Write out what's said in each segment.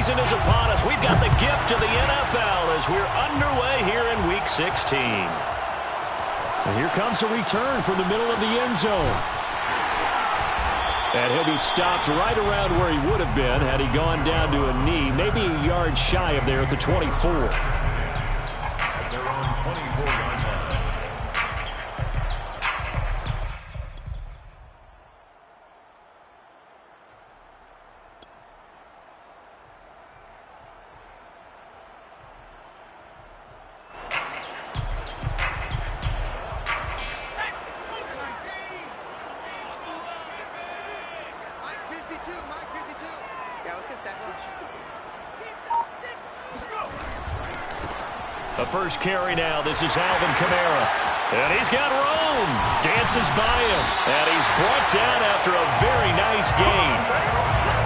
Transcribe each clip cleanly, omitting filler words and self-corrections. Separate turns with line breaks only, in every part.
season is upon us. We've got the gift of the NFL as we're underway here in Week 16.
And here comes a return from the middle of the end zone. And he'll be stopped right around where he would have been had he gone down to a knee, maybe a yard shy of there at the 24.
At their own 24-yard line.
The first carry now. This is Alvin Kamara. And he's got room. Dances by him. And he's brought down after a very nice gain.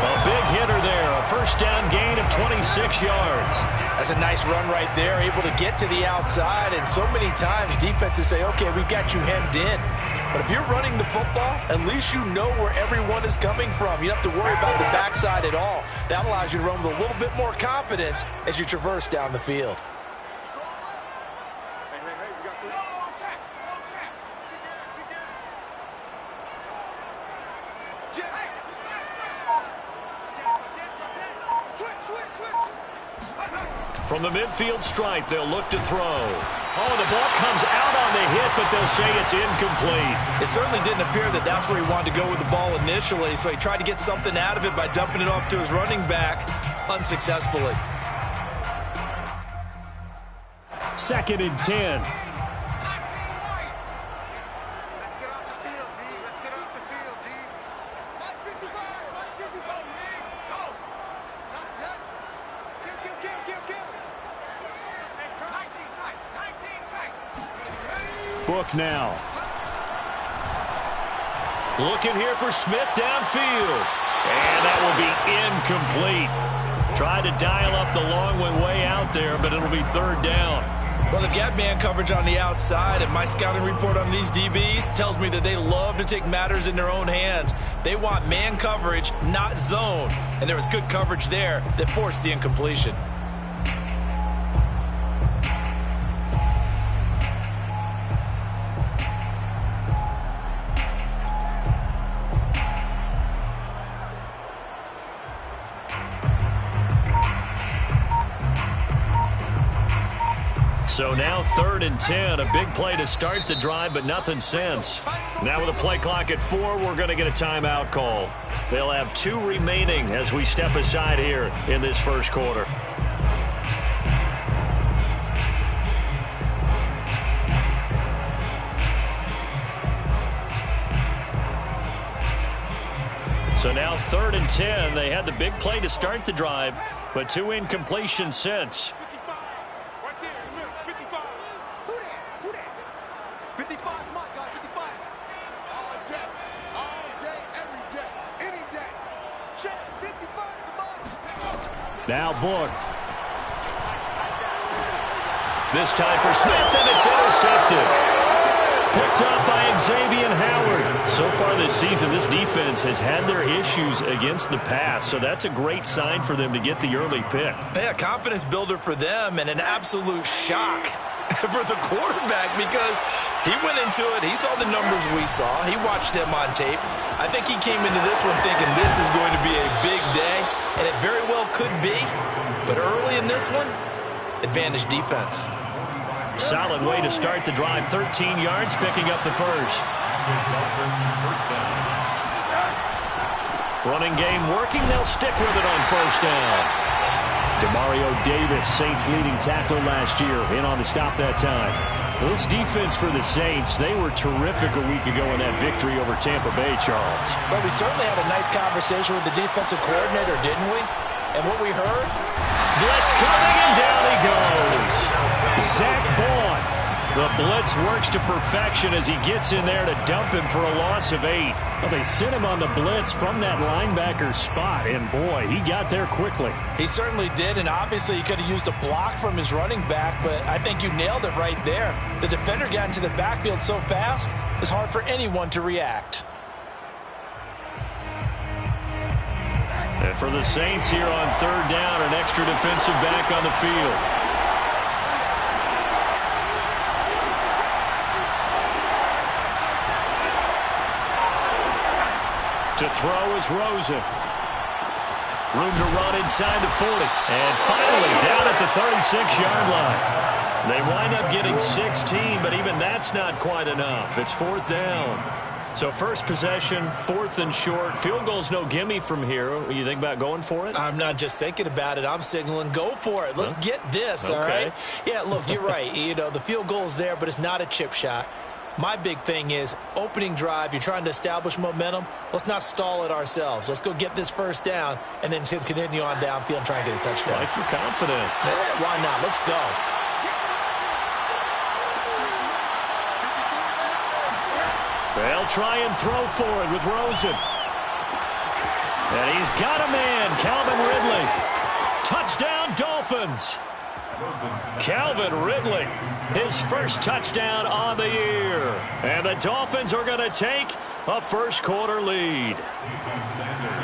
A big hitter there. A first down gain of 26 yards.
That's a nice run right there. Able to get to the outside. And so many times defenses say, okay, we've got you hemmed in. But if you're running the football, at least you know where everyone is coming from. You don't have to worry about the backside at all. That allows you to run with a little bit more confidence as you traverse down the field.
From the midfield stripe, they'll look to throw. Oh, the ball comes out on the hit, but they'll say it's incomplete.
It certainly didn't appear that that's where he wanted to go with the ball initially, so he tried to get something out of it by dumping it off to his running back unsuccessfully.
2nd and 10. Book now.
Looking here for Smith downfield. And that will be incomplete. Tried to dial up the long one way out there, but it'll be 3rd down.
Well, they've got man coverage on the outside, and my scouting report on these DBs tells me that they love to take matters in their own hands. They want man coverage, not zone. And there was good coverage there that forced the incompletion.
So now 3rd and 10, a big play to start the drive, but nothing since. Now with a play clock at 4, we're going to get a timeout call. They'll have 2 remaining as we step aside here in this first quarter. So now 3rd and 10. They had the big play to start the drive, but 2 incompletions since.
Now Book.
This time for Smith, and it's intercepted. Picked up by Xavier Howard. So far this season, this defense has had their issues against the pass, so that's a great sign for them to get the early pick.
Yeah, confidence builder for them and an absolute shock for the quarterback because he went into it. He saw the numbers we saw. He watched them on tape. I think he came into this one thinking this is going to be a big day, and it very well could be. But early in this one, advantage defense.
Solid way to start the drive. 13 yards, picking up the first. Running game working. They'll stick with it on first down.
Demario Davis, Saints leading tackler last year, in on the stop that time. Well, this defense for the Saints, they were terrific a week ago in that victory over Tampa Bay, Charles.
Well, we certainly had a nice conversation with the defensive coordinator, didn't we? And what we heard?
Blitz coming, and down he goes.
Zach Bond.
The blitz works to perfection as he gets in there to dump him for a loss of 8.
Well, they sent him on the blitz from that linebacker spot, and boy, he got there quickly.
He certainly did, and obviously he could have used a block from his running back, but I think you nailed it right there. The defender got into the backfield so fast, it's hard for anyone to react.
And for the Saints here on third down, an extra defensive back on the field. To throw is Rosen. Room to run inside the 40. And finally down at the 36-yard line. They wind up getting 16, but even that's not quite enough. It's fourth down. So first possession, 4th and short. Field goal's no gimme from here. You think about going for it?
I'm not just thinking about it. I'm signaling go for it. Let's get this, all right? Yeah, look, you're right. You know, the field goal's there, but it's not a chip shot. My big thing is opening drive. You're trying to establish momentum. Let's not stall it ourselves. Let's go get this first down and then continue on downfield and try and get a touchdown.
I like your confidence.
Yeah, why not? Let's go.
They'll try and throw for it with Rosen. And he's got a man, Calvin Ridley. Touchdown, Dolphins. Calvin Ridley, his first touchdown on the year. And the Dolphins are going to take a first-quarter lead.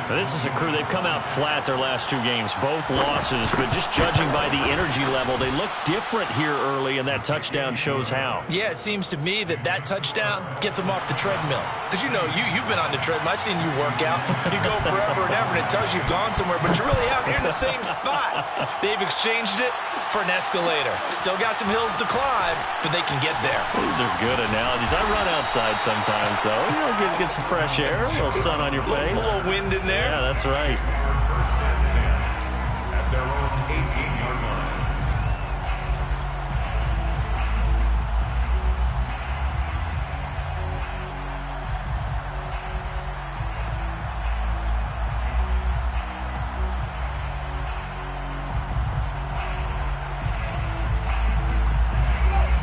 Now, this is a crew. They've come out flat their last 2 games, both losses. But just judging by the energy level, they look different here early, and that touchdown shows how.
Yeah, it seems to me that touchdown gets them off the treadmill. Because, you know, you've been on the treadmill. I've seen you work out. You go forever and ever, and it tells you you've gone somewhere. But you're really out here in the same spot. They've exchanged it for an escalator. Still got some hills to climb, but they can get there.
These are good analogies. I run outside sometimes, though. You know, get some fresh air, a little sun on your face.
A little wind in there.
Yeah, that's right.
First and 10 at their own 18-yard line.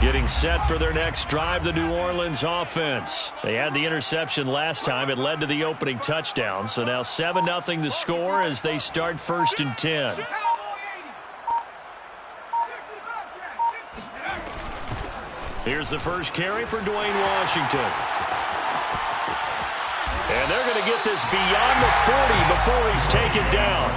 Getting set for their next drive, the New Orleans offense. They had the interception last time. It led to the opening touchdown. So now 7-0 the score as they start 1st and 10. Here's the first carry for Dwayne Washington. And they're going to get this beyond the 40 before he's taken down.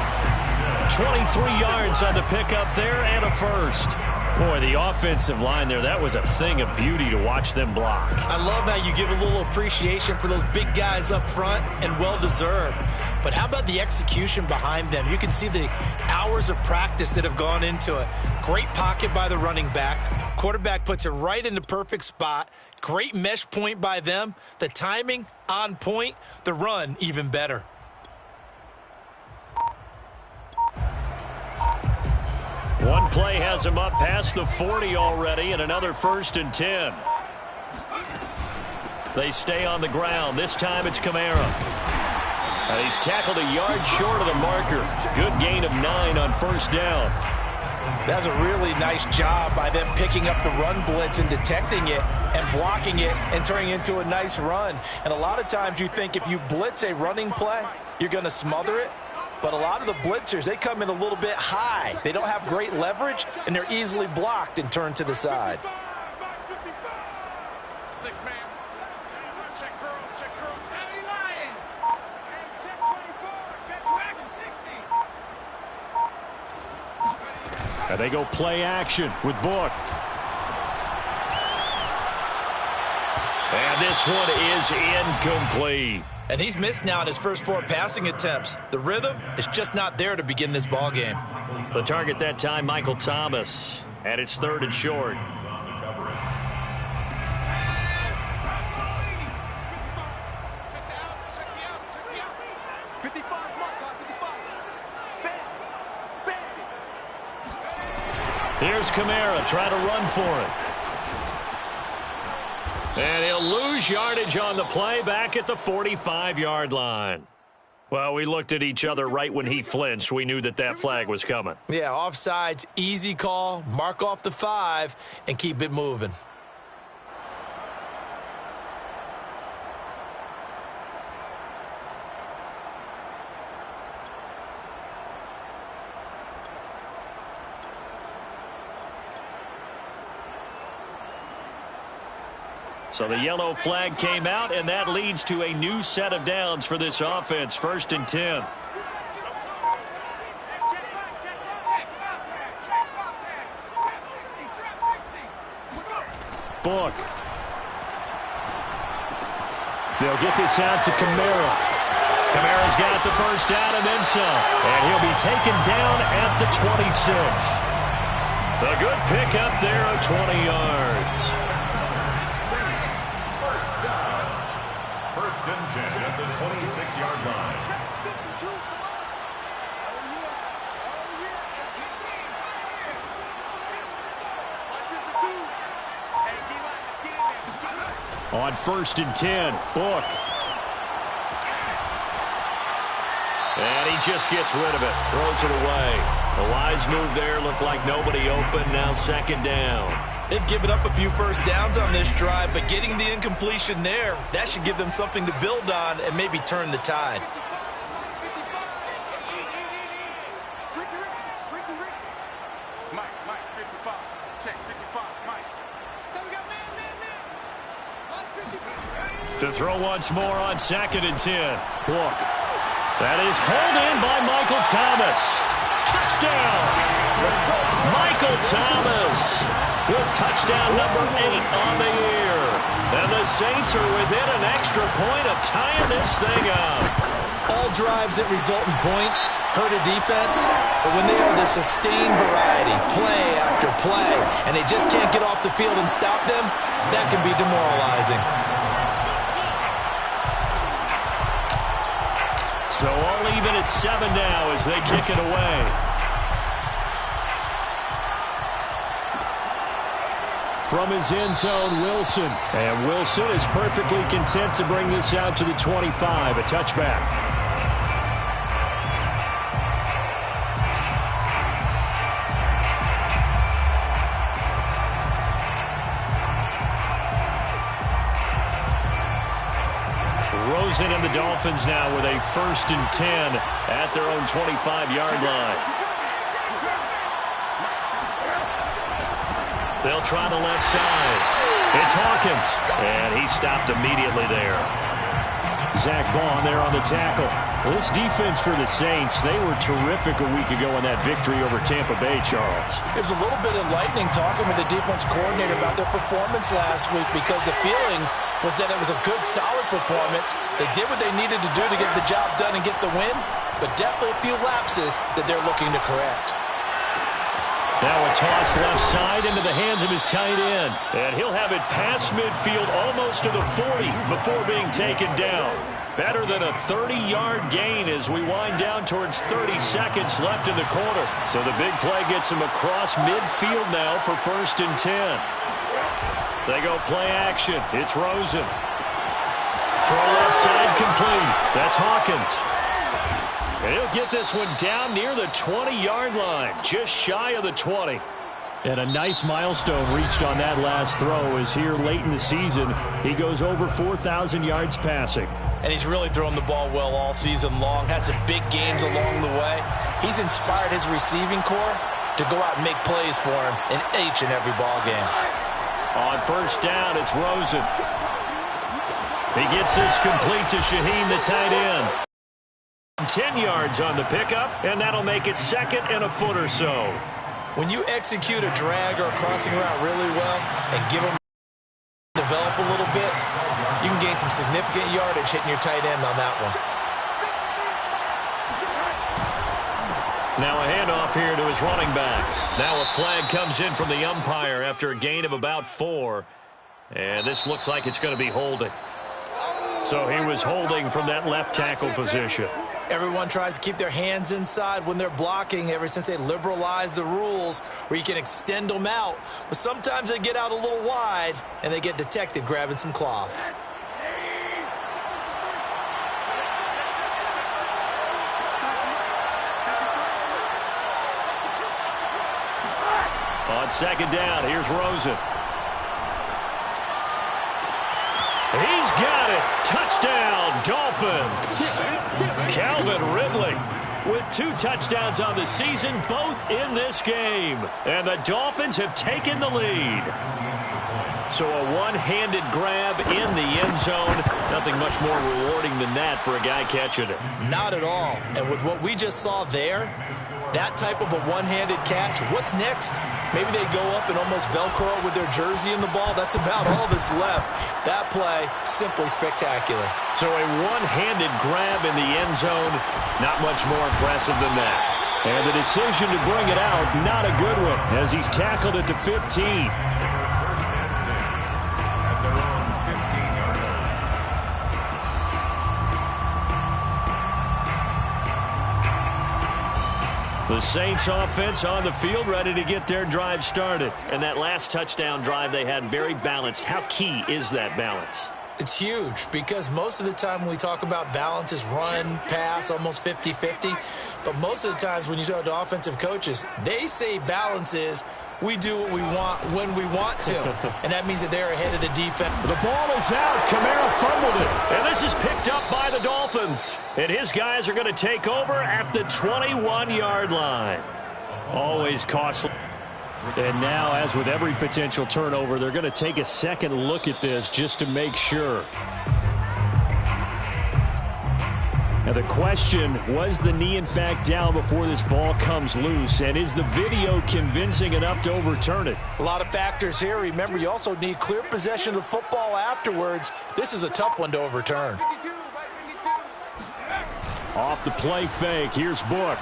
23 yards on the pickup there and a first. Boy, the offensive line there, that was a thing of beauty to watch them block.
I love how you give a little appreciation for those big guys up front, and well-deserved. But how about the execution behind them? You can see the hours of practice that have gone into it. Great pocket by the running back. Quarterback puts it right in the perfect spot. Great mesh point by them. The timing on point. The run even better.
One play has him up past the 40 already, and another 1st and 10. They stay on the ground. This time it's Kamara. And he's tackled a yard short of the marker. Good gain of 9 on 1st down.
That's a really nice job by them picking up the run blitz and detecting it and blocking it and turning it into a nice run. And a lot of times you think if you blitz a running play, you're going to smother it. But a lot of the blitzers, they come in a little bit high. They don't have great leverage, and they're easily blocked and turned to the side.
And they go play action with Book. And this one is incomplete.
And he's missed now in his first 4 passing attempts. The rhythm is just not there to begin this ball game.
The target that time, Michael Thomas. And it's 3rd and short. Here's Kamara trying to run for it. And he'll lose yardage on the play back at the 45-yard line. Well, we looked at each other right when he flinched. We knew that flag was coming.
Yeah, offsides, easy call, mark off the 5, and keep it moving.
So the yellow flag came out, and that leads to a new set of downs for this offense. 1st and 10.
Book. They'll get this out to Kamara.
Kamara's got the first down and then some. And he'll be taken down at the 26. A good pickup there of 20 yards.
First down. First and 10 at the 26-yard line.
On first and 10, Book.
And he just gets rid of it. Throws it away. A wise move there. Looked like nobody open. Now second down.
They've given up a few first downs on this drive, but getting the incompletion there, that should give them something to build on and maybe turn the tide.
To throw once more on second and 10. Book. That is hauled in by Michael Thomas. Touchdown! Michael Thomas with touchdown number 8 on the year. And the Saints are within an extra point of tying this thing up.
All drives that result in points hurt a defense, but when they are the sustained variety, play after play, and they just can't get off the field and stop them, that can be demoralizing.
So all even at 7 now as they kick it away.
From his end zone, Wilson. And Wilson is perfectly content to bring this out to the 25, a touchback.
Rosen and the Dolphins now with a first and 10 at their own 25-yard line. They'll try the left side. It's Hawkins. And he stopped immediately there.
Zach Bond there on the tackle. Well, this defense for the Saints, they were terrific a week ago in that victory over Tampa Bay, Charles.
It was a little bit enlightening talking with the defense coordinator about their performance last week because the feeling was that it was a good, solid performance. They did what they needed to do to get the job done and get the win, but definitely a few lapses that they're looking to correct.
Now a toss left side into the hands of his tight end. And he'll have it past midfield almost to the 40 before being taken down. Better than a 30-yard gain as we wind down towards 30 seconds left in the quarter. So the big play gets him across midfield now for first and 10. They go play action. It's Rosen. Throw left side complete. That's Hawkins. And he'll get this one down near the 20-yard line, just shy of the 20.
And a nice milestone reached on that last throw as here late in the season, he goes over 4,000 yards passing.
And he's really thrown the ball well all season long. Had some big games along the way. He's inspired his receiving corps to go out and make plays for him in each and every ball game.
On first down, it's Rosen. He gets this complete to Shaheen, the tight end. 10 yards on the pickup, and that'll make it second and a foot or so.
When you execute a drag or a crossing route really well and give them develop a little bit, you can gain some significant yardage hitting your tight end on that one.
Now a handoff here to his running back. Now a flag comes in from the umpire after a gain of about 4. And this looks like it's going to be holding. So he was holding from that left tackle position.
Everyone tries to keep their hands inside when they're blocking ever since they liberalized the rules where you can extend them out. But sometimes they get out a little wide and they get detected grabbing some cloth.
On second down, here's Rosen. He's got it. Touchdown, Dolphins. Calvin Ridley with 2 touchdowns on the season, both in this game. And the Dolphins have taken the lead. So a one-handed grab in the end zone. Nothing much more rewarding than that for a guy catching it.
Not at all. And with what we just saw there, that type of a one-handed catch, what's next? Maybe they go up and almost Velcro with their jersey in the ball. That's about all that's left. That play, simply spectacular.
So a one-handed grab in the end zone, not much more impressive than that. And the decision to bring it out, not a good one, as he's tackled at the 15. The Saints offense on the field, ready to get their drive started. And that last touchdown drive they had very balanced. How key is that balance?
It's huge because most of the time when we talk about balance is run, pass, almost 50-50. But most of the times when you talk to offensive coaches, they say balance is we do what we want when we want to. And that means that they're ahead of the defense.
The ball is out. Kamara fumbled it. And this is picked up by the Dolphins. And his guys are going to take over at the 21-yard line. Always costly. And now, as with every potential turnover, they're going to take a second look at this just to make sure. Now the question, was the knee in fact down before this ball comes loose? And is the video convincing enough to overturn it?
A lot of factors here. Remember, you also need clear possession of the football afterwards. This is a tough one to overturn.
Off the play fake, here's Book.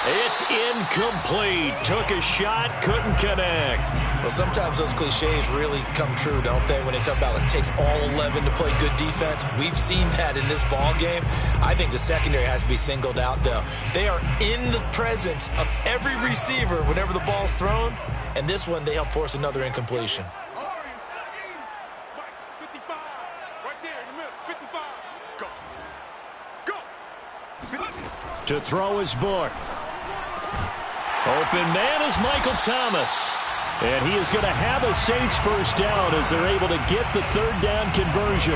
It's incomplete. Took a shot, couldn't connect.
Well, sometimes those cliches really come true, don't they? When they talk about it takes all 11 to play good defense. We've seen that in this ball game. I think the secondary has to be singled out, though. They are in the presence of every receiver whenever the ball's thrown. And this one, they help force another incompletion.
To throw his Book. Open man is Michael Thomas. And he is going to have a Saints first down as they're able to get the third down conversion.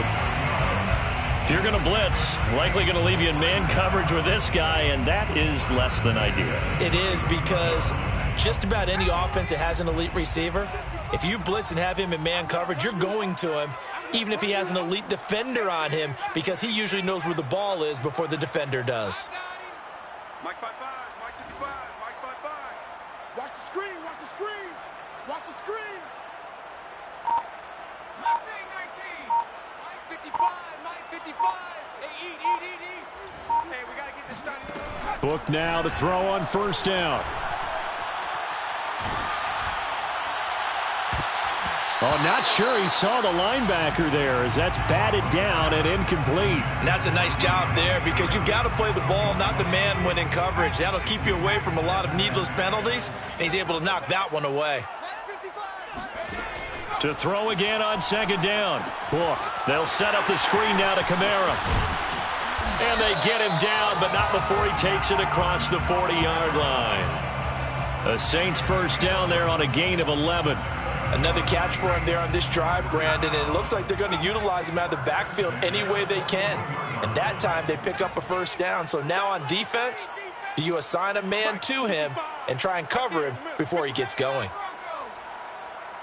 If you're going to blitz, likely going to leave you in man coverage with this guy, and that is less than ideal.
It is because just about any offense that has an elite receiver, if you blitz and have him in man coverage, you're going to him, even if he has an elite defender on him, because he usually knows where the ball is before the defender does.
Mike 5-5, Mike 55, Mike 5-5. Watch the screen, watch the screen, watch the screen. Mustang 19, Mike 55, Mike 55. Hey, eat. Hey, we got to get this done.
Book now to throw on first down. Oh, not sure he saw the linebacker there as that's batted down and incomplete.
And that's a nice job there because you've got to play the ball, not the man when in coverage. That'll keep you away from a lot of needless penalties, and he's able to knock that one away.
To throw again on second down. Book. They'll set up the screen now to Kamara. And they get him down, but not before he takes it across the 40-yard line. The Saints first down there on a gain of 11.
Another catch for him there on this drive, Brandon, and it looks like they're going to utilize him out of the backfield any way they can. And that time they pick up a first down. So now on defense, do you assign a man to him and try and cover him before he gets going?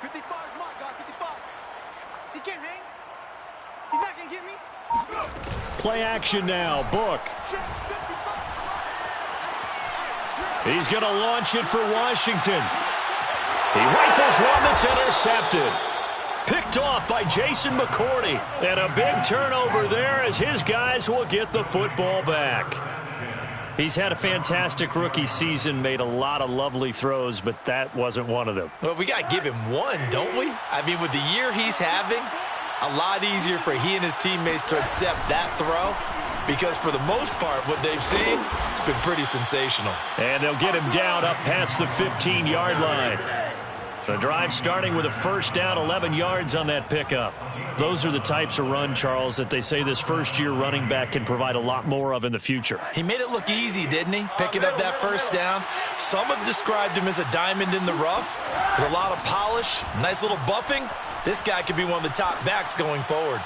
55 is my guy, 55. He can't hang. He's not going to get me.
Play action now, Book. He's going to launch it for Washington. He rifles one that's intercepted. Picked off by Jason McCourty. And a big turnover there as his guys will get the football back. He's had a fantastic rookie season, made a lot of lovely throws, but that wasn't one of them.
Well, we got to give him one, don't we? I mean, with the year he's having, a lot easier for he and his teammates to accept that throw. Because for the most part, what they've seen, it's been pretty sensational.
And they'll get him down up past the 15-yard line. The drive starting with a first down, 11 yards on that pickup. Those are the types of run, Charles, that they say this first-year running back can provide a lot more of in the future.
He made it look easy, didn't he? Picking up that first down. Some have described him as a diamond in the rough with a lot of polish, nice little buffing. This guy could be one of the top backs going forward.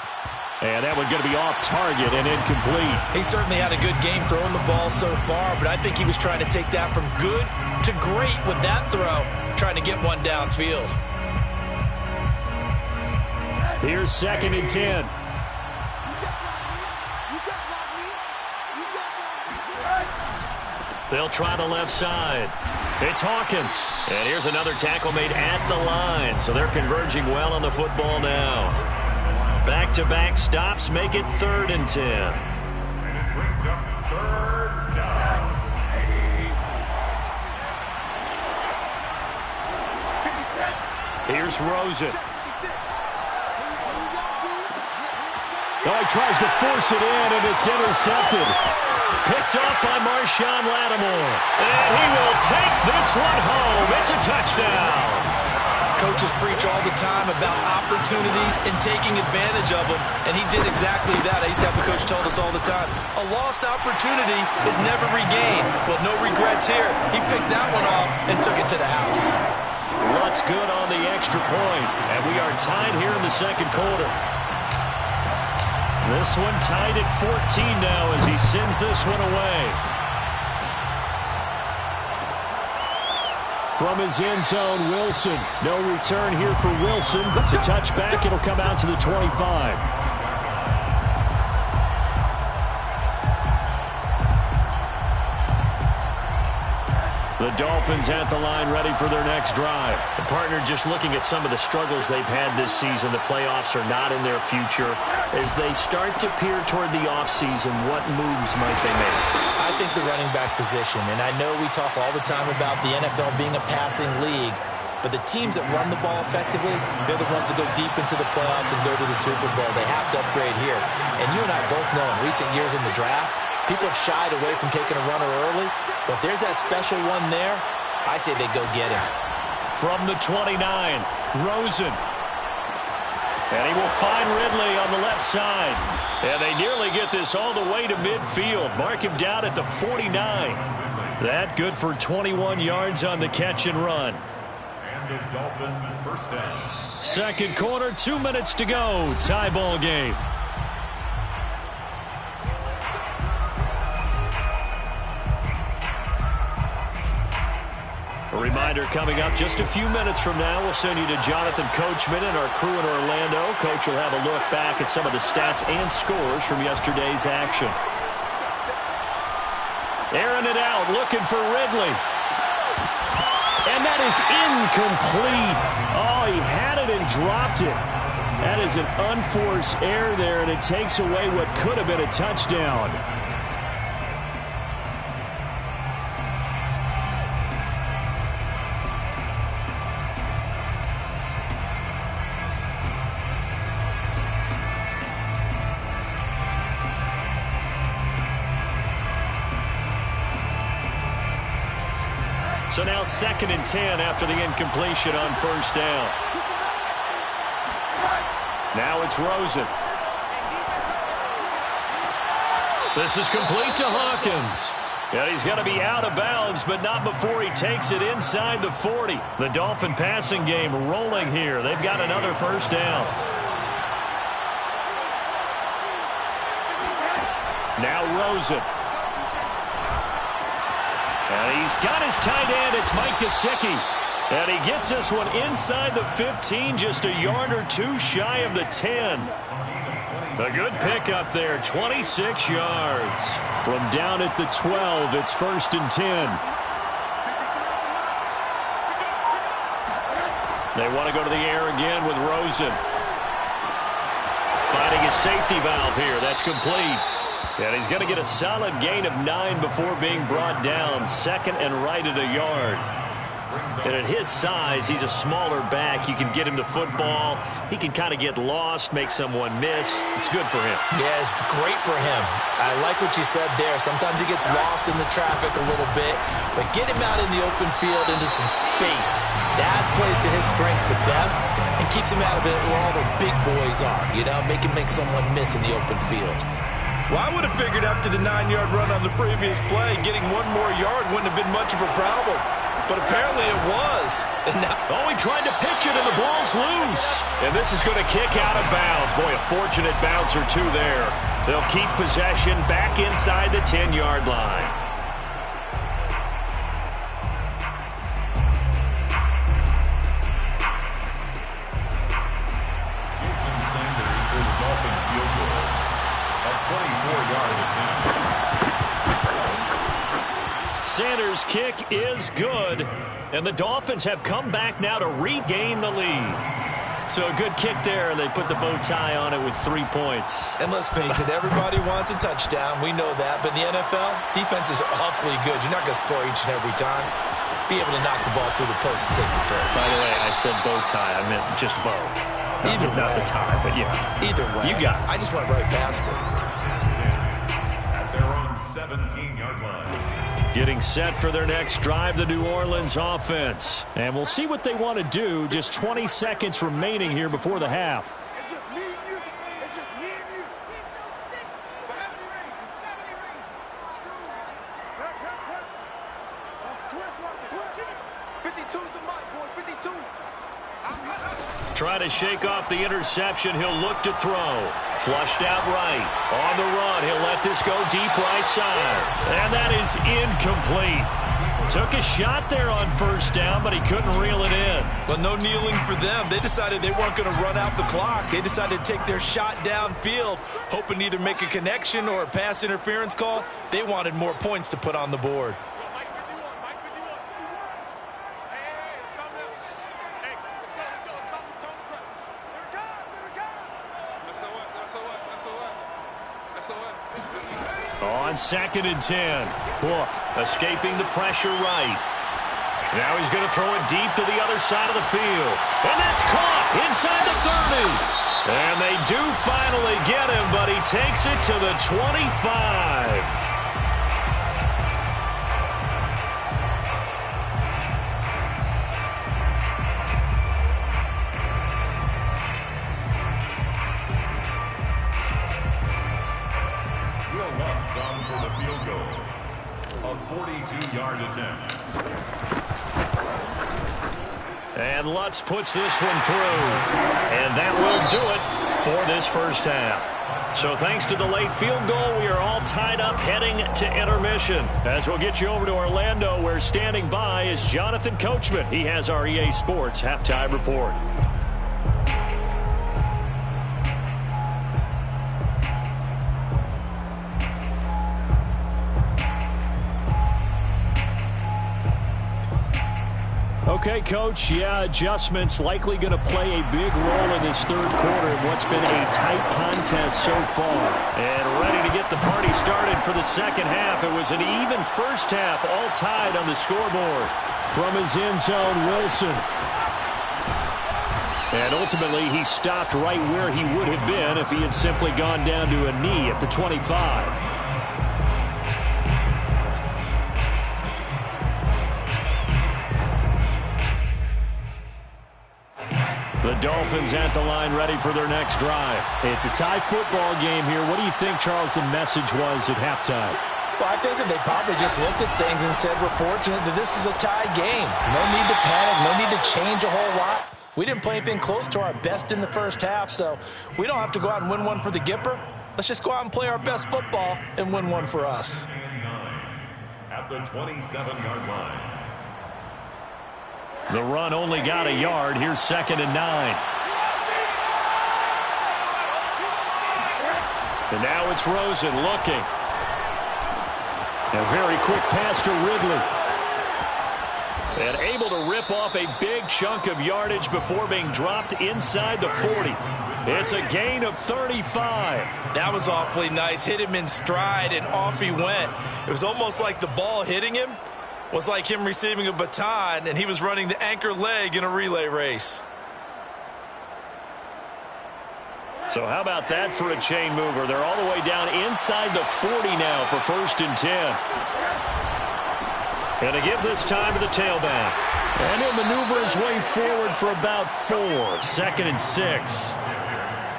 And that one going to be off target and incomplete.
He certainly had a good game throwing the ball so far, but I think he was trying to take that from good to great with that throw, trying to get one downfield.
Here's 2nd and 10.
They'll try the left side. It's Hawkins. And here's another tackle made at the line. So they're converging well on the football now. Back-to-back stops make it 3rd and 10.
And it brings up 3rd down.
Here's Rosen.
Oh, he tries to force it in, and it's intercepted.
Picked off by Marshawn Lattimore. And he will take this one home. It's a touchdown.
Coaches preach all the time about opportunities and taking advantage of them, and he did exactly that. I used to have a coach told us all the time, a lost opportunity is never regained. Well, no regrets here. He picked that one off and took it to the house.
What's good on the extra point, and we are tied here in the 2nd quarter. This one tied at 14 now as he sends this one away.
From his end zone, Wilson. No return here for Wilson. It's a touchback. It'll come out to the 25. The Dolphins at the line ready for their next drive.
The partner just looking at some of the struggles they've had this season. The playoffs are not in their future. As they start to peer toward the offseason, what moves might they make?
I think the running back position, and I know we talk all the time about the NFL being a passing league, but the teams that run the ball effectively, they're the ones that go deep into the playoffs and go to the Super Bowl. They have to upgrade here. And you and I both know in recent years in the draft, people have shied away from taking a runner early, but if there's that special one there, I say they go get him.
From the 29, Rosen. And he will find Ridley on the left side. And they nearly get this all the way to midfield. Mark him down at the 49. That good for 21 yards on the catch and run.
And a Dolphin 1st down.
2nd quarter, 2 minutes to go. Tie ball game. A reminder coming up just a few minutes from now. We'll send you to Jonathan Coachman and our crew in Orlando. Coach will have a look back at some of the stats and scores from yesterday's action. Airing it out, looking for Ridley. And that is incomplete. Oh, he had it and dropped it. That is an unforced error there, and it takes away what could have been a touchdown. So now 2nd and 10 after the incompletion on 1st down. Now it's Rosen. This is complete to Hawkins. And he's going to be out of bounds, but not before he takes it inside the 40. The Dolphin passing game rolling here. They've got another 1st down. Now Rosen. And he's got his tight end. It's Mike Gesicki. And he gets this one inside the 15, just a yard or two shy of the 10. A good pickup there, 26 yards.
From down at the 12, it's 1st and 10.
They want to go to the air again with Rosen. Finding his safety valve here. That's complete. And he's going to get a solid gain of 9 before being brought down. 2nd and right at a yard. And at his size, he's a smaller back. You can get him to football. He can kind of get lost, make someone miss. It's good for him.
Yeah, it's great for him. I like what you said there. Sometimes he gets lost in the traffic a little bit. But get him out in the open field into some space. That plays to his strengths the best and keeps him out of it where all the big boys are. You know, make someone miss in the open field. Well, I would have figured after the 9-yard run on the previous play, getting one more yard wouldn't have been much of a problem. But apparently it was. And now,
he tried to pitch it, and the ball's is loose. And this is going to kick out of bounds. Boy, a fortunate bounce or two there. They'll keep possession back inside the 10-yard line.
Jason Sanders for the Dolphin field goal. A 24-yard attempt.
Sanders' kick is good. And the Dolphins have come back now to regain the lead. So a good kick there, and they put the bow tie on it with 3 points.
And let's face it, everybody wants a touchdown. We know that. But in the NFL, defense is awfully good. You're not going to score each and every time. Be able to knock the ball through the post and take the turn.
By the way, I said bow tie. I meant just bow. Not the tie, but yeah.
Either way.
You got it.
I just went right past it.
At their own 17-yard line.
Getting set for their next drive, the New Orleans offense. And we'll see what they want to do. Just 20 seconds remaining here before the half.
It's just me and you. It's just me and you. 70 range. Let's twist. 52's the mic, boys. 52.
Trying to shake off the interception. He'll look to throw. Flushed out right. On the run. He'll let this go deep right side. And that is incomplete. Took a shot there on first down, but he couldn't reel it in.
Well, no kneeling for them. They decided they weren't going to run out the clock. They decided to take their shot downfield, hoping to either make a connection or a pass interference call. They wanted more points to put on the board.
On 2nd and 10. Book escaping the pressure right. Now he's going to throw it deep to the other side of the field. And that's caught inside the 30. And they do finally get him, but he takes it to the 25.
On for the field goal. A 42-yard attempt.
And Lutz puts this one through. And that will do it for this first half. So thanks to the late field goal, we are all tied up heading to intermission. As we'll get you over to Orlando, where standing by is Jonathan Coachman. He has our EA Sports halftime report. Okay, Coach, adjustments likely going to play a big role in this third quarter in what's been a tight contest so far. And ready to get the party started for the second half. It was an even first half, all tied on the scoreboard. From his end zone, Wilson. And ultimately, he stopped right where he would have been if he had simply gone down to a knee at the 25. The Dolphins at the line ready for their next drive. It's a tie football game here. What do you think, Charles, the message was at halftime?
Well, I think that they probably just looked at things and said, we're fortunate that this is a tie game. No need to panic. No need to change a whole lot. We didn't play anything close to our best in the first half, so we don't have to go out and win one for the Gipper. Let's just go out and play our best football and win one for us.
At the 27-yard line.
The run only got a yard. Here's 2nd and 9. And now it's Rosen looking. A very quick pass to Ridley. And able to rip off a big chunk of yardage before being dropped inside the 40. It's a gain of 35.
That was awfully nice. Hit him in stride, and off he went. It was almost like the ball hitting him was like him receiving a baton, and he was running the anchor leg in a relay race.
So how about that for a chain mover? They're all the way down inside the 40 now for 1st and 10. And to give this time to the tailback. And he'll maneuver his way forward for about 4. 2nd and 6.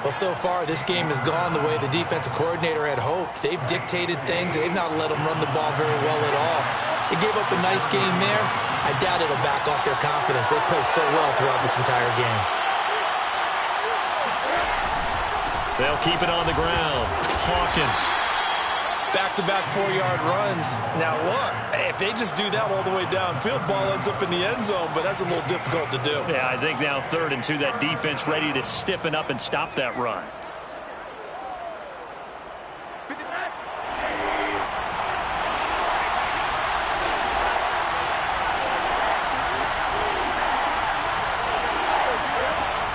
Well, so far, this game has gone the way the defensive coordinator had hoped. They've dictated things, and they've not let them run the ball very well at all. They gave up a nice game there. I doubt it'll back off their confidence. They've played so well throughout this entire game.
They'll keep it on the ground. Hawkins.
Back-to-back 4-yard runs. Now, look, if they just do that all the way downfield, ball ends up in the end zone, but that's a little difficult to do.
Yeah, I think now 3rd and 2, that defense ready to stiffen up and stop that run.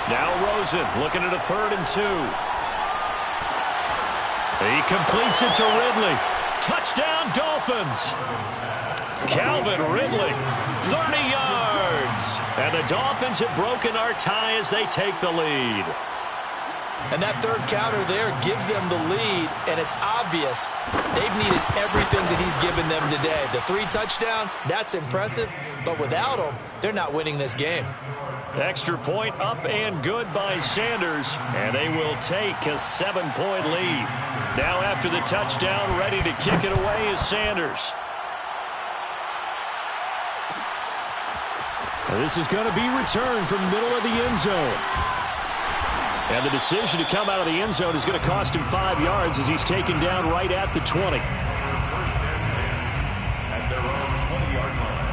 Now Rosen looking at a 3rd and 2. He completes it to Ridley. Touchdown, Dolphins. Calvin Ridley, 30 yards. And the Dolphins have broken our tie as they take the lead.
And that 3rd counter there gives them the lead, and it's obvious they've needed everything that he's given them today. The 3 touchdowns, that's impressive, but without them, they're not winning this game.
Extra point up and good by Sanders, and they will take a 7-point lead. Now after the touchdown, ready to kick it away is Sanders. This is going to be returned from the middle of the end zone. And the decision to come out of the end zone is going to cost him 5 yards as he's taken down right at the 20.
1st and 10 at their own 20-yard line.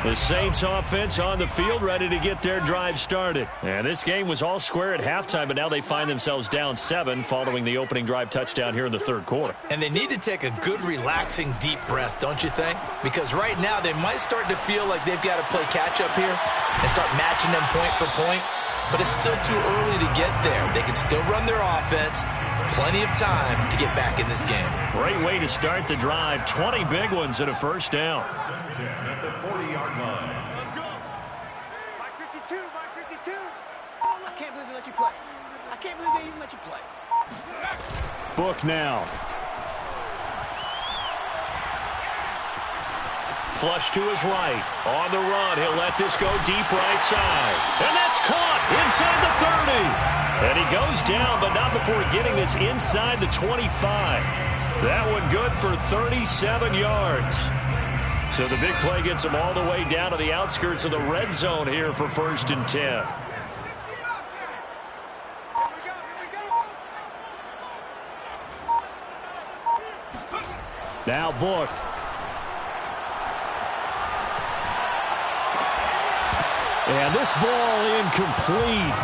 The Saints offense on the field ready to get their drive started. And this game was all square at halftime, but now they find themselves down 7 following the opening drive touchdown here in the 3rd quarter.
And they need to take a good, relaxing, deep breath, don't you think? Because right now they might start to feel like they've got to play catch-up here and start matching them point for point. But it's still too early to get there. They can still run their offense. Plenty of time to get back in this game.
Great way to start the drive. 20 big ones and a 1st down.
At the 40-yard line.
Let's go. Mike 52, Mike 52. I can't believe they let you play. I can't believe they even let you play.
Book now. Flush to his right. On the run, he'll let this go deep right side. And that's caught inside the 30. And he goes down, but not before getting this inside the 25. That one good for 37 yards. So the big play gets him all the way down to the outskirts of the red zone here for 1st and 10. Now Book. And this ball incomplete.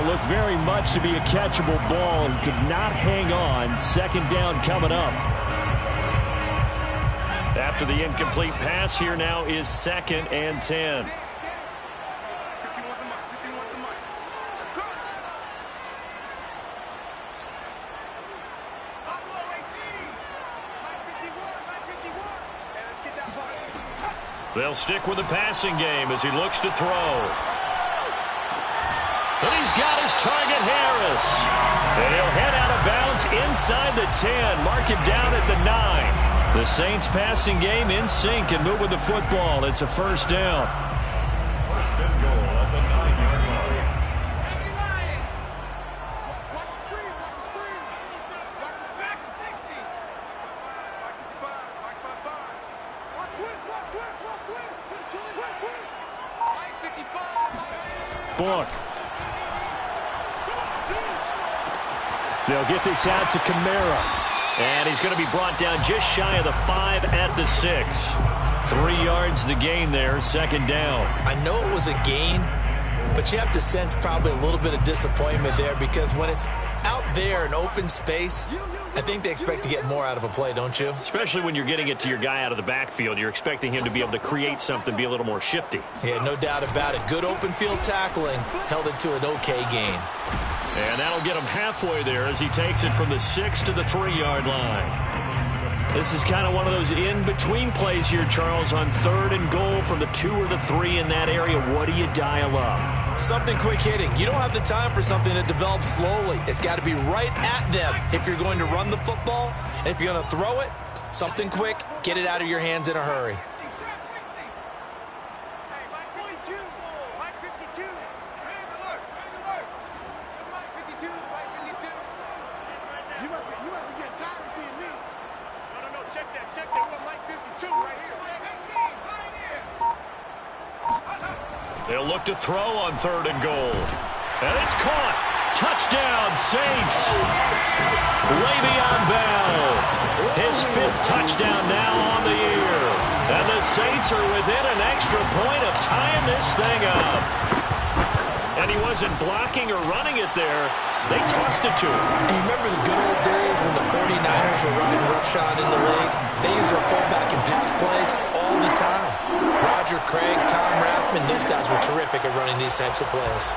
Looked very much to be a catchable ball. He could not hang on. 2nd down coming up. After the incomplete pass, here now is 2nd and 10. They'll stick with the passing game as he looks to throw. And he's got his target, Harris. And he'll head out of bounds inside the 10. Mark him down at the 9. The Saints passing game in sync and moving the football. It's a 1st down.
1st and goal at the 9-yard line.
Watch the screen, watch the screen. Watch the back, 60. Mike 55, Mike 55. Watch twist, watch twist, watch twist. Twist, twist. Mike 55, Mike.
Book. They'll get this out to Kamara. And he's going to be brought down just shy of the 5 at the 6. 3 yards the gain there, 2nd down.
I know it was a gain, but you have to sense probably a little bit of disappointment there because when it's out there in open space, I think they expect to get more out of a play, don't you?
Especially when you're getting it to your guy out of the backfield. You're expecting him to be able to create something, be a little more shifty.
Yeah, no doubt about it. Good open field tackling held it to an okay gain.
And that'll get him halfway there as he takes it from the 6 to the 3-yard line. This is kind of one of those in-between plays here, Charles, on 3rd and goal from the 2 or the 3 in that area. What do you dial up?
Something quick hitting. You don't have the time for something that develops slowly. It's got to be right at them if you're going to run the football. And if you're going to throw it, something quick, get it out of your hands in a hurry.
You must be getting tired of seeing me. No, check that. check that one, Mike 52 right here.
They'll look to throw on 3rd and goal. And it's caught. Touchdown, Saints. Way beyond Bell. His 5th touchdown now on the year. And the Saints are within an extra point of tying this thing up. And he wasn't blocking or running it there. They tossed it to him.
And you remember the good old days when the 49ers were running roughshod in the league? They used their fullback in pass plays all the time. Roger Craig, Tom Rathman, those guys were terrific at running these types of plays.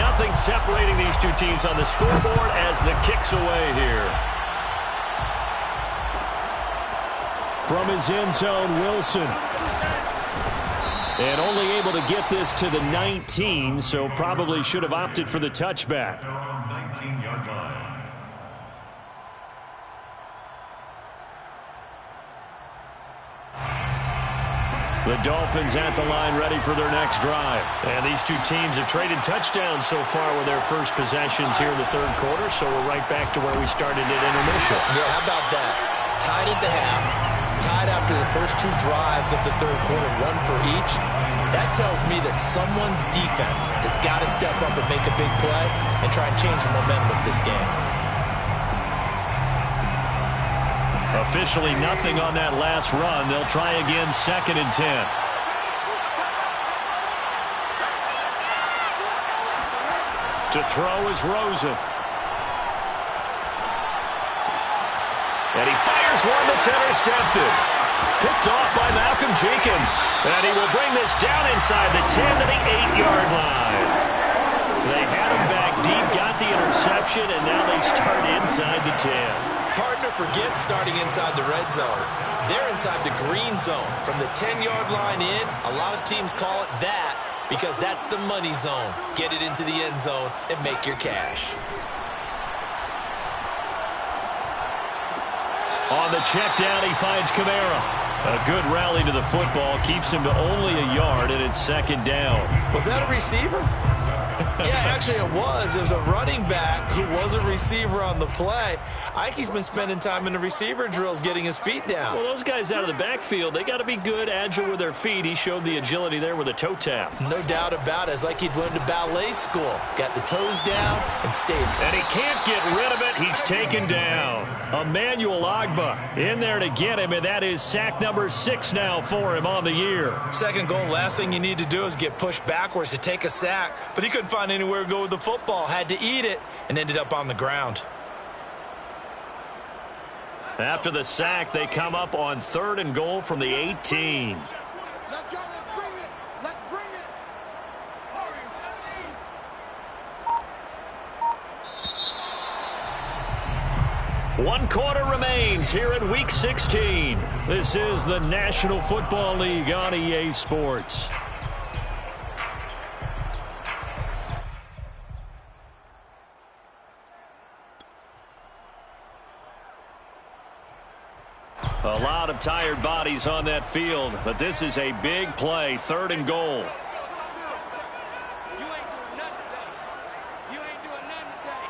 Nothing separating these two teams on the scoreboard as the kick's away here. From his end zone, Wilson. And only able to get this to the 19, so probably should have opted for the touchback.
19-yard line.
The Dolphins at the line ready for their next drive. And these two teams have traded touchdowns so far with their first possessions here in the 3rd quarter, so we're right back to where we started at intermission.
Yeah, how about that? Tied at the half, tied after the first 2 drives of the 3rd quarter, 1 for each. That tells me that someone's defense has got to step up and make a big play and try and change the momentum of this game.
Officially nothing on that last run. They'll try again 2nd and 10. To throw is Rosen. And he fires one that's intercepted. Picked off by Malcolm Jenkins. And he will bring this down inside the 10 to the 8-yard line. They had him back deep, got the interception, and now they start inside the 10.
Partner forgets starting inside the red zone. They're inside the green zone. From the 10-yard line in, a lot of teams call it that because that's the money zone. Get it into the end zone and make your cash.
On the check down, he finds Kamara. A good rally to the football keeps him to only a yard, and it's 2nd down.
Was that a receiver? Yeah, actually it was. It was a running back who was a receiver on the play. Ike's been spending time in the receiver drills getting his feet down.
Well, those guys out of the backfield, they got to be good, agile with their feet. He showed the agility there with a toe tap.
No doubt about it. It's like he'd went to ballet school. Got the toes down and stayed.
And he can't get rid of it. He's taken down. Emmanuel Ogbah in there to get him, and that is sack number 6 now for him on the year.
2nd goal, last thing you need to do is get pushed backwards to take a sack. But he couldn't find anywhere to go with the football. Had to eat it and ended up on the ground.
After the sack, they come up on 3rd and goal from the 18.
Let's go, let's bring it. Let's bring it.
1 quarter remains here in Week 16. This is the National Football League on EA Sports. A lot of tired bodies on that field, but this is a big play, 3rd and goal.
You ain't doing nothing today. You ain't doing nothing today.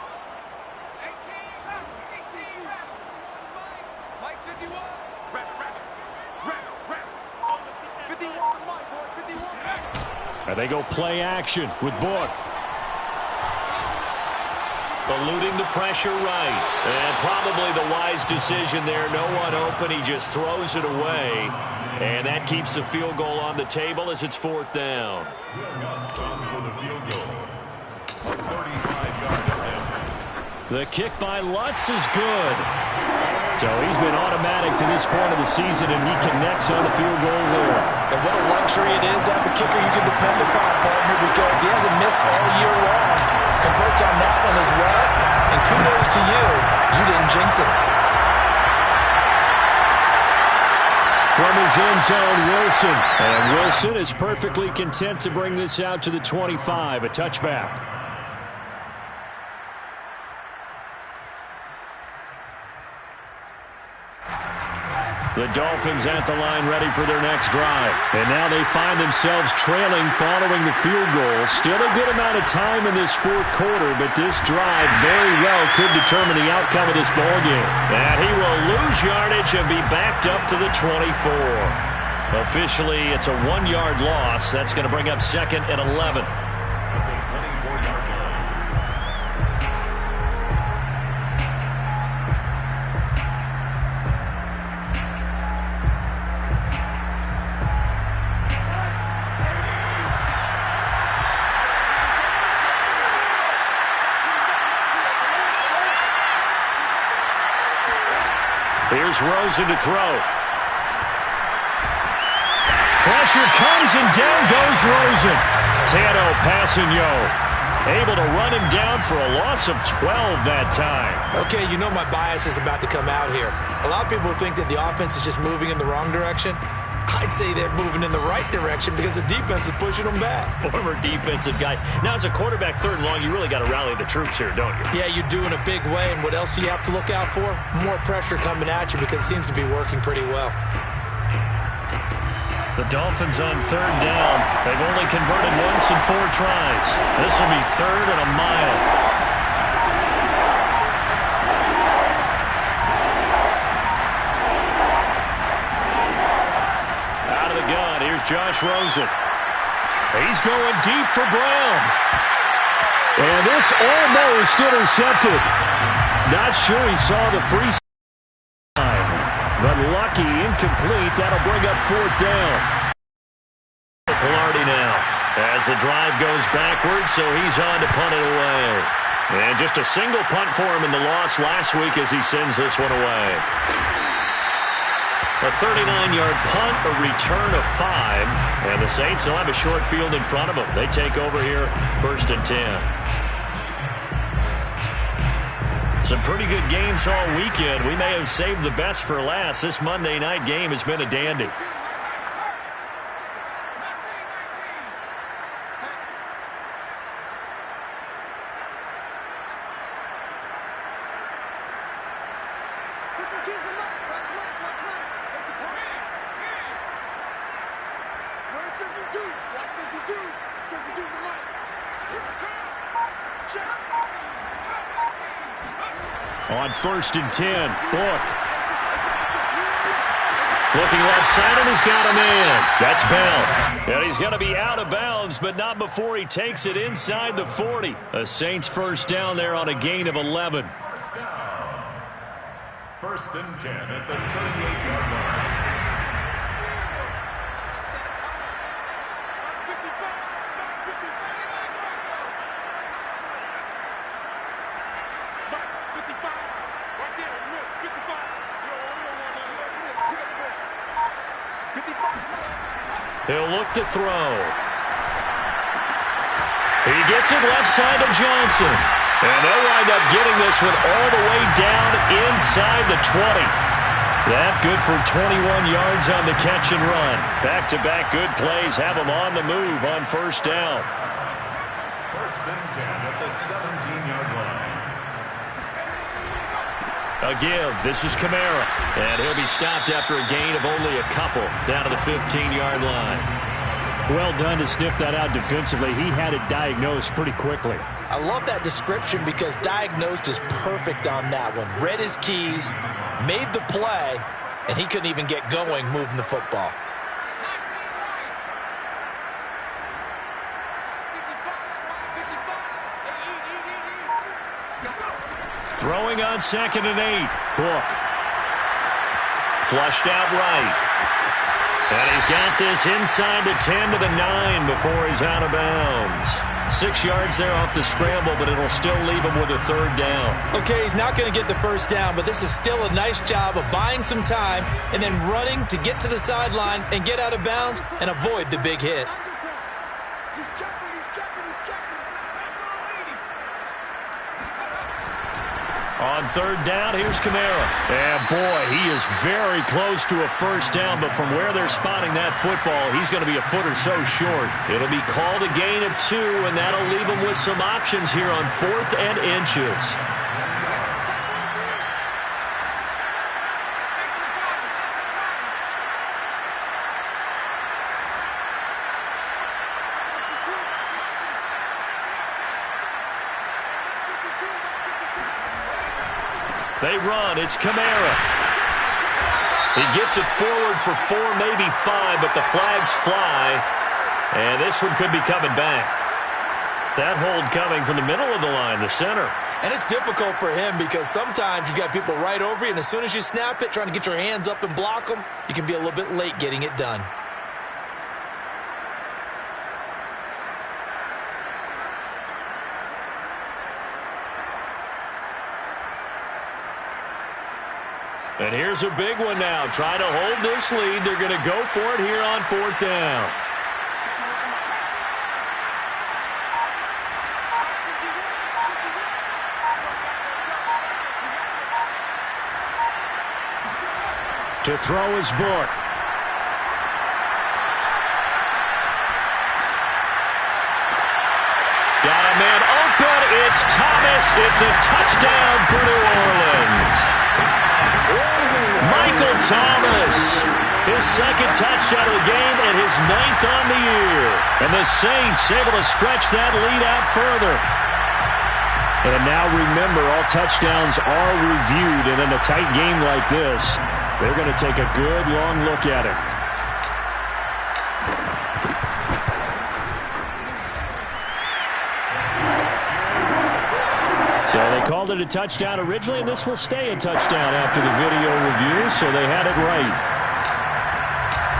18. Mike 51. Wrap it. 51, Mike, boys, 51.
And they go play action with Book. Eluding the pressure right. And probably the wise decision there. No one open. He just throws it away. And that keeps the field goal on the table as it's 4th down. The kick by Lutz is good. So he's been automatic to this point of the season, and he connects on the field goal there.
And what a luxury it is to have a kicker you can depend upon, partner, because he hasn't missed all year long. Converts on that one as well. And kudos to you. You didn't jinx it.
From his end zone, Wilson. And Wilson is perfectly content to bring this out to the 25, a touchback.
The Dolphins at the line ready for their next drive. And now they find themselves trailing following the field goal. Still a good amount of time in this fourth quarter, but this drive very well could determine the outcome of this ballgame.
And he will lose yardage and be backed up to the 24. Officially, it's a 1-yard loss. That's going to bring up 2nd and 11. Here's Rosen to throw. Pressure comes and down goes Rosen. Tano passing able to run him down for a loss of 12 that time.
Okay, you know my bias is about to come out here. A lot of people think that the offense is just moving in the wrong direction. I'd say they're moving in the right direction because the defense is pushing them back.
Former defensive guy. Now, as a quarterback, 3rd and long, you really got to rally the troops here, don't you?
Yeah, you do in a big way. And what else do you have to look out for? More pressure coming at you because it seems to be working pretty well.
The Dolphins on 3rd down. They've only converted once in 4 tries. This will be 3rd and a mile. Out of the gun, here's Josh Rosen. He's going deep for Brown.
And this almost intercepted. Not sure he saw the free sign, but lucky, incomplete. That'll bring up 4th down.
Pilardi now as the drive goes backwards, so he's on to punt it away. And just a single punt for him in the loss last week as he sends this one away. A 39-yard punt, a return of 5, and the Saints will have a short field in front of them. They take over here, 1st and 10. Some pretty good games all weekend. We may have saved the best for last. This Monday night game has been a dandy.
On 1st and 10, Book.
Looking left side, and he's got a man. That's Bell. And he's going to be out of bounds, but not before he takes it inside the 40. A Saints 1st down there on a gain of 11.
1st and 10 at the 38-yard line.
He'll look to throw. He gets it left side of Johnson. And they'll wind up getting this one all the way down inside the 20. That good for 21 yards on the catch and run. Back-to-back good plays have them on the move on 1st down.
1st and 10 at the 17-yard line.
A give. This is Kamara. And he'll be stopped after a gain of only a couple down to the 15-yard line.
Well done to sniff that out defensively. He had it diagnosed pretty quickly.
I love that description because diagnosed is perfect on that one. Read his keys, made the play, and he couldn't even get going moving the football.
Throwing on 2nd and 8. Book. Flushed out right. And he's got this inside the 10 to the 9 before he's out of bounds. 6 yards there off the scramble, but it'll still leave him with a 3rd down.
Okay, he's not going to get the 1st down, but this is still a nice job of buying some time and then running to get to the sideline and get out of bounds and avoid the big hit.
On 3rd down, here's Kamara. And boy, he is very close to a 1st down, but from where they're spotting that football, he's going to be a foot or so short. It'll be called a gain of 2, and that'll leave him with some options here on 4th and inches. They run. It's Kamara. He gets it forward for 4, maybe 5, but the flags fly. And this one could be coming back. That hold coming from the middle of the line, the center.
And it's difficult for him because sometimes you've got people right over you, and as soon as you snap it, trying to get your hands up and block them, you can be a little bit late getting it done.
And here's a big one now. Trying to hold this lead. They're going to go for it here on 4th down. To throw is Bourke. Got a man open. It's Thomas. It's a touchdown for New Orleans. Michael Thomas. His second touchdown of the game and his 9th on the year. And the Saints able to stretch that lead out further. And now remember, all touchdowns are reviewed. And in a tight game like this, they're going to take a good long look at it. So they called it a touchdown originally, and this will stay a touchdown after the video review, so they had it right.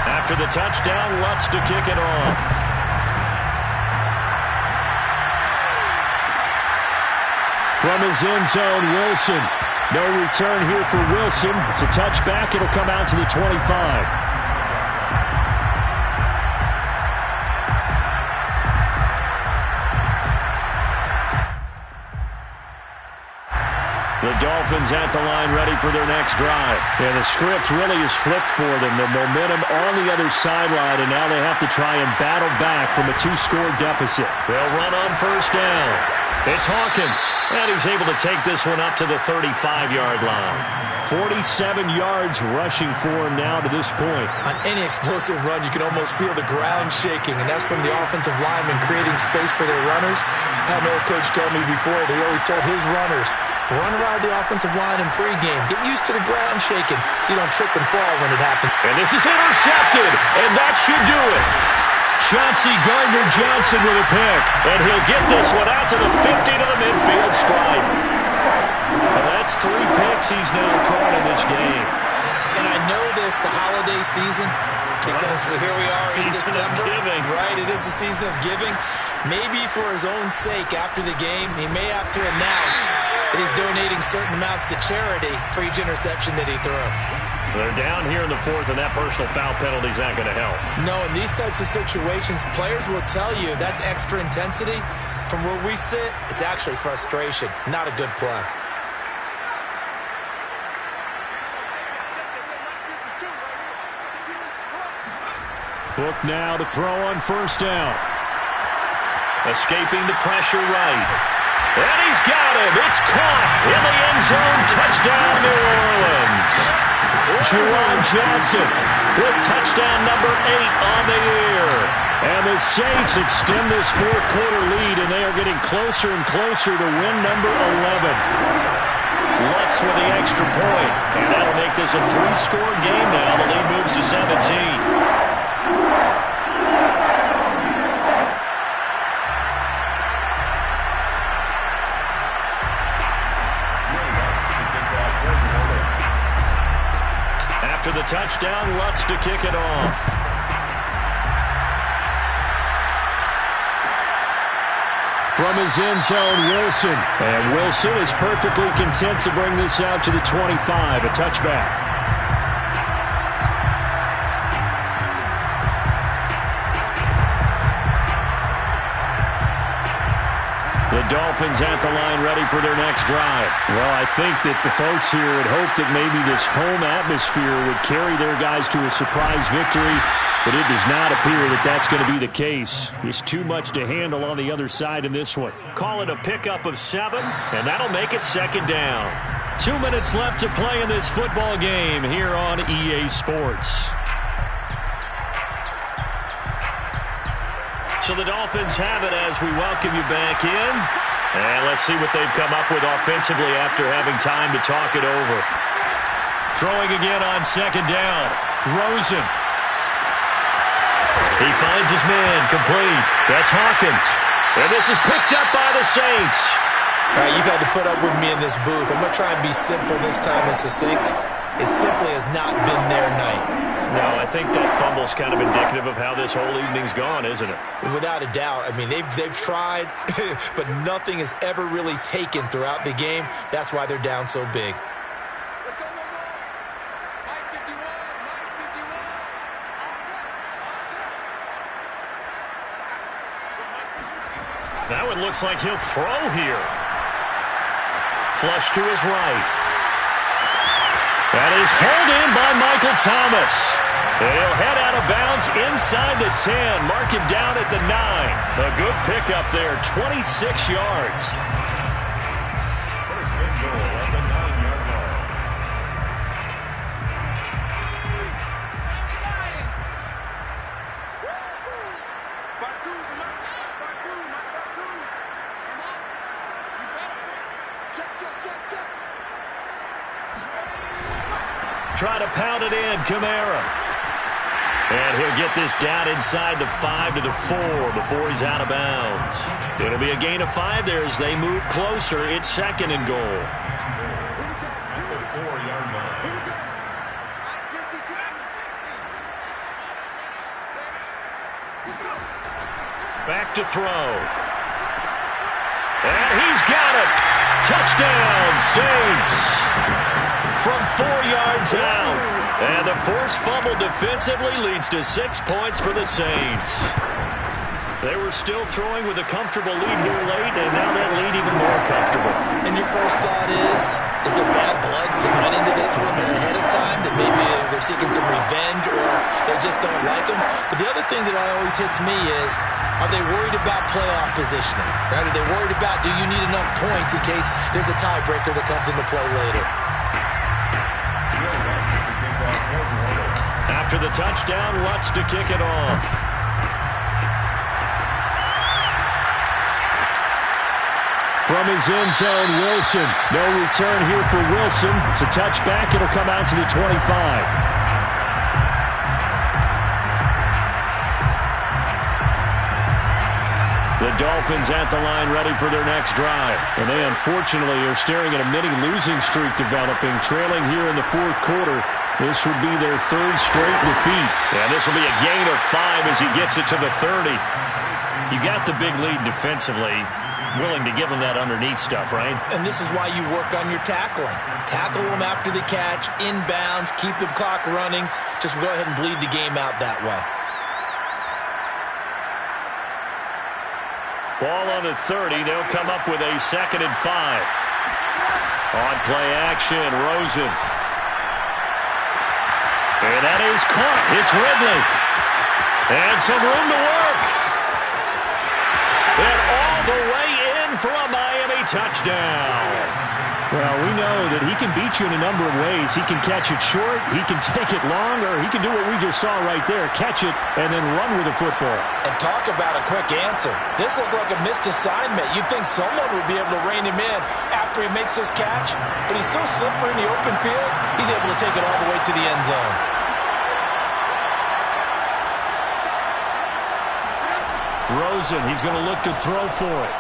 After the touchdown, Lutz to kick it off. From his end zone, Wilson. No return here for Wilson. It's a touchback. It'll come out to the 25. The Dolphins at the line ready for their next drive. And the script really is flipped for them. The momentum on the other sideline, and now they have to try and battle back from a 2-score deficit. They'll run on 1st down. It's Hawkins, and he's able to take this one up to the 35-yard line. 47 yards rushing for him now to this point.
On any explosive run, you can almost feel the ground shaking, and that's from the offensive linemen creating space for their runners. I had an old coach tell me before, they always told his runners, run around the offensive line in pregame. Get used to the ground shaking so you don't trip and fall when it happens.
And this is intercepted, and that should do it. Chauncey Gardner-Johnson with a pick, and he'll get this one out to the 50 to the midfield stripe. Well, that's 3 picks he's now thrown in this game.
And I know this, the holiday season, because here we are in December. Right, it is the season of giving. Maybe for his own sake after the game, he may have to announce that he's donating certain amounts to charity for each interception that he threw.
They're down here in the 4th, and that personal foul penalty is not going to help.
No, in these types of situations, players will tell you that's extra intensity. From where we sit, it's actually frustration, not a good play.
Book now to throw on 1st down. Escaping the pressure right. And he's got him. It's caught in the end zone. Touchdown, New Orleans. Juwan Johnson with touchdown number 8 on the year. And the Saints extend this 4th quarter lead, and they are getting closer and closer to win number 11. Lutz with the extra point, and that'll make this a 3-score game now. The lead moves to 17. After the touchdown, Lutz to kick it off. From his end zone, Wilson. And Wilson is perfectly content to bring this out to the 25, a touchback. The Dolphins at the line ready for their next drive. Well, I think that the folks here would hope that maybe this home atmosphere would carry their guys to a surprise victory, but it does not appear that that's going to be the case. There's too much to handle on the other side in this one. Call it a pickup of 7, and that'll make it 2nd down. 2 minutes left to play in this football game here on EA Sports. So the Dolphins have it as we welcome you back in. And let's see what they've come up with offensively after having time to talk it over. Throwing again on second down. Rosen. He finds his man complete. That's Hawkins. And this is picked up by the Saints.
All right, you've had to put up with me in this booth. I'm going to try and be simple this time and succinct. It simply has not been their night.
No, I think that fumble's kind of indicative of how this whole evening's gone, isn't it?
Without a doubt. I mean, they've tried, but nothing has ever really taken throughout the game. That's why they're down so big.
Let's go one more. Mike 51, Mike 51.
Now it looks like he'll throw here. Flush to his right. That is hauled in by Michael Thomas. And he'll head out of bounds inside the 10. Mark him down at the 9. A good pickup there, 26 yards.
First and goal at the 9-yard line.
Check.
Try to pound it in, Kamara. And he'll get this down inside the 5 to the 4 before he's out of bounds. It'll be a gain of 5 there as they move closer. It's second and goal.
At the 4-yard line.
Back to throw. And he's got it. Touchdown, Saints. From 4 yards out. And the forced fumble defensively leads to 6 points for the Saints. They were still throwing with a comfortable lead here late, and now that lead even more comfortable.
And your first thought is there bad blood that went into this one ahead of time, that maybe they're seeking some revenge or they just don't like them? But the other thing that always hits me is, are they worried about playoff positioning? Right? Are they worried about, do you need enough points in case there's a tiebreaker that comes into play later?
After the touchdown, Lutz to kick it off. From his end zone, Wilson. No return here for Wilson. It's a touchback. It'll come out to the 25. The Dolphins at the line ready for their next drive. And they unfortunately are staring at a mini losing streak developing, trailing here in the fourth quarter. This would be their third straight defeat. And this will be a gain of 5 as he gets it to the 30. You got the big lead defensively. Willing to give them that underneath stuff, right?
And this is why you work on your tackling. Tackle them after the catch, inbounds, keep the clock running. Just go ahead and bleed the game out that way.
Ball on the 30. They'll come up with a 2nd and 5. On play action, Rosen. And that is caught. It's Ridley. And some room to work. And all the way in for a Miami touchdown. Well, we know that he can beat you in a number of ways. He can catch it short, he can take it long, or he can do what we just saw right there, catch it and then run with the football.
And talk about a quick answer. This looked like a missed assignment. You'd think someone would be able to rein him in after he makes this catch, but he's so slippery in the open field, he's able to take it all the way to the end zone.
Rosen, he's going to look to throw for it.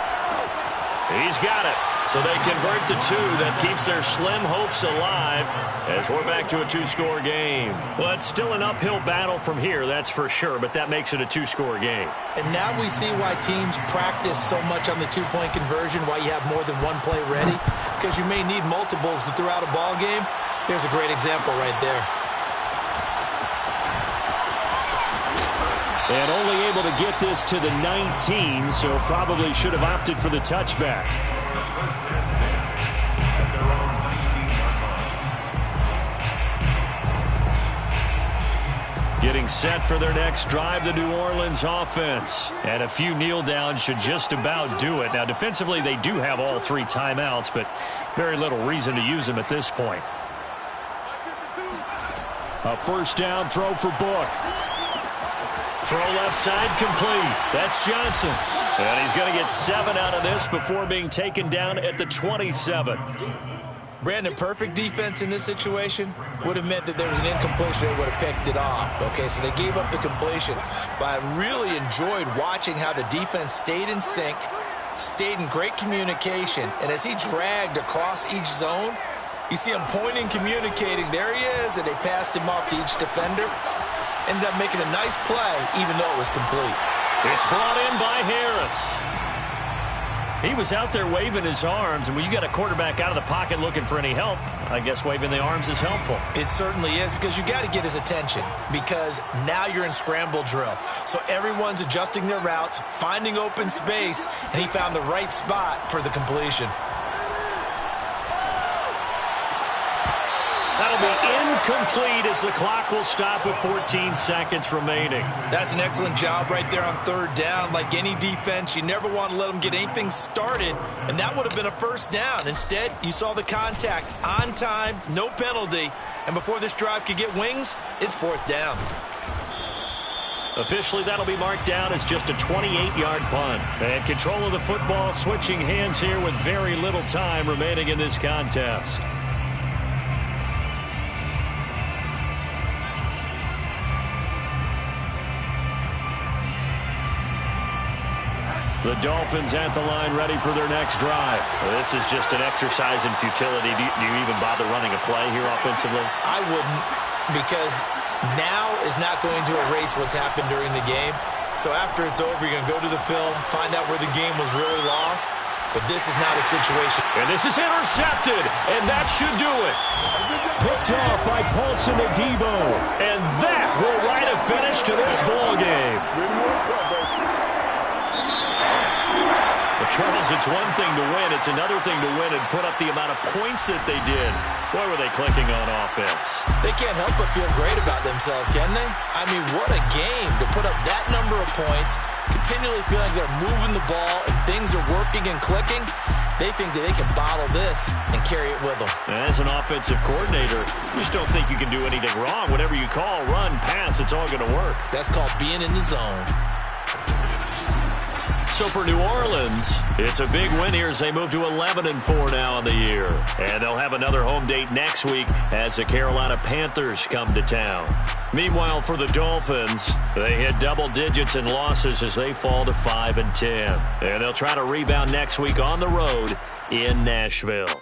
He's got it. So they convert the 2. That keeps their slim hopes alive as we're back to a 2-score game. Well, it's still an uphill battle from here, that's for sure, but that makes it a 2-score game.
And now we see why teams practice so much on the 2-point conversion, why you have more than one play ready, because you may need multiples to throw out a ball game. There's a great example right there.
And only able to get this to the 19, so probably should have opted for the touchback.
First and 10 at their own 19-yard line.
Getting set for their next drive, the New Orleans offense. And a few kneel downs should just about do it. Now, defensively, they do have all 3 timeouts, but very little reason to use them at this point. A first down throw for Book. Throw left side complete. That's Johnson. And he's going to get 7 out of this before being taken down at the 27.
Brandon, perfect defense in this situation would have meant that there was an incompletion. They would have picked it off. Okay, so they gave up the completion. But I really enjoyed watching how the defense stayed in sync, stayed in great communication. And as he dragged across each zone, you see him pointing, communicating. There he is, and they passed him off to each defender. Ended up making a nice play, even though it was complete.
It's brought in by Harris. He was out there waving his arms, and when you got a quarterback out of the pocket looking for any help, I guess waving the arms is helpful.
It certainly is, because you got to get his attention, because now you're in scramble drill. So everyone's adjusting their routes, finding open space, and he found the right spot for the completion.
That'll be incomplete as the clock will stop with 14 seconds remaining.
That's an excellent job right there on third down. Like any defense, you never want to let them get anything started, and that would have been a first down. Instead, you saw the contact on time, no penalty, and before this drive could get wings, it's fourth down.
Officially, that'll be marked down as just a 28-yard punt. And control of the football switching hands here with very little time remaining in this contest. The Dolphins at the line ready for their next drive. Well, this is just an exercise in futility. Do you even bother running a play here offensively?
I wouldn't, because now is not going to erase what's happened during the game. So after it's over, you're going to go to the film, find out where the game was really lost. But this is not a situation.
And this is intercepted, and that should do it. Picked off by Paulson Adebo. And that will write a finish to this ball game. The trouble is, it's one thing to win. It's another thing to win and put up the amount of points that they did. Boy, were they clicking on offense.
They can't help but feel great about themselves, can they? I mean, what a game to put up that number of points, continually feeling they're moving the ball and things are working and clicking. They think that they can bottle this and carry it with them.
As an offensive coordinator, you just don't think you can do anything wrong. Whatever you call, run, pass, it's all going to work.
That's called being in the zone.
So for New Orleans, it's a big win here as they move to 11-4 now on the year. And they'll have another home date next week as the Carolina Panthers come to town. Meanwhile, for the Dolphins, they hit double digits in losses as they fall to 5-10. And they'll try to rebound next week on the road in Nashville.